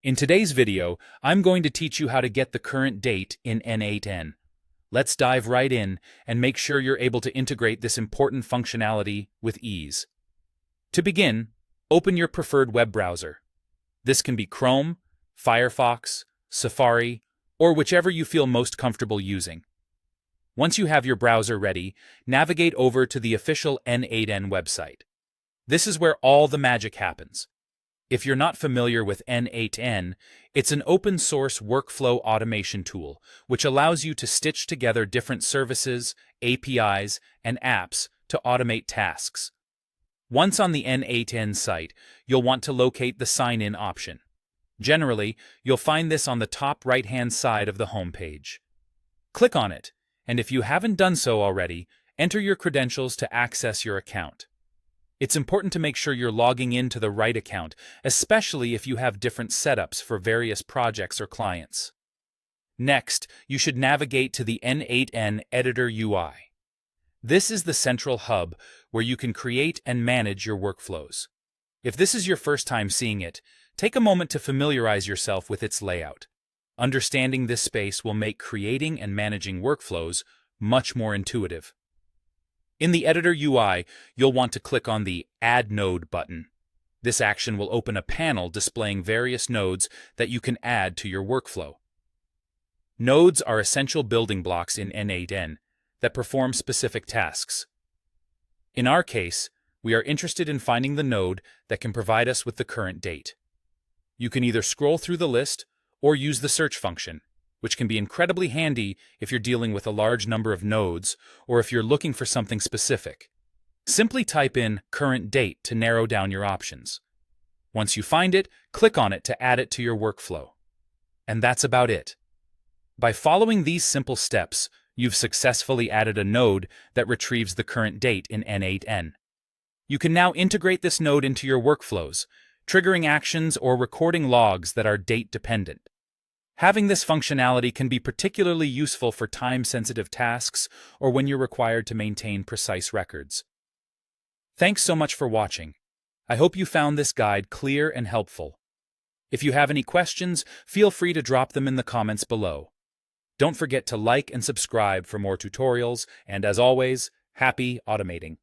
In today's video, I'm going to teach you how to get the current date in N8n. Let's dive right in and make sure you're able to integrate this important functionality with ease. To begin, open your preferred web browser. This can be Chrome, Firefox, Safari, or whichever you feel most comfortable using. Once you have your browser ready, navigate over to the official N8n website. This is where all the magic happens. If you're not familiar with N8n, it's an open-source workflow automation tool which allows you to stitch together different services, APIs, and apps to automate tasks. Once on the N8n site, you'll want to locate the Sign In option. Generally, you'll find this on the top right-hand side of the home page. Click on it, and if you haven't done so already, enter your credentials to access your account. It's important to make sure you're logging into the right account, especially if you have different setups for various projects or clients. Next, you should navigate to the N8n Editor UI. This is the central hub where you can create and manage your workflows. If this is your first time seeing it, take a moment to familiarize yourself with its layout. Understanding this space will make creating and managing workflows much more intuitive. In the Editor UI, you'll want to click on the Add Node button. This action will open a panel displaying various nodes that you can add to your workflow. Nodes are essential building blocks in N8n that perform specific tasks. In our case, we are interested in finding the node that can provide us with the current date. You can either scroll through the list or use the search function, which can be incredibly handy if you're dealing with a large number of nodes or if you're looking for something specific. Simply type in current date to narrow down your options. Once you find it, click on it to add it to your workflow. And that's about it. By following these simple steps, you've successfully added a node that retrieves the current date in N8n. You can now integrate this node into your workflows, triggering actions or recording logs that are date-dependent. Having this functionality can be particularly useful for time-sensitive tasks or when you're required to maintain precise records. Thanks so much for watching. I hope you found this guide clear and helpful. If you have any questions, feel free to drop them in the comments below. Don't forget to like and subscribe for more tutorials, and as always, happy automating.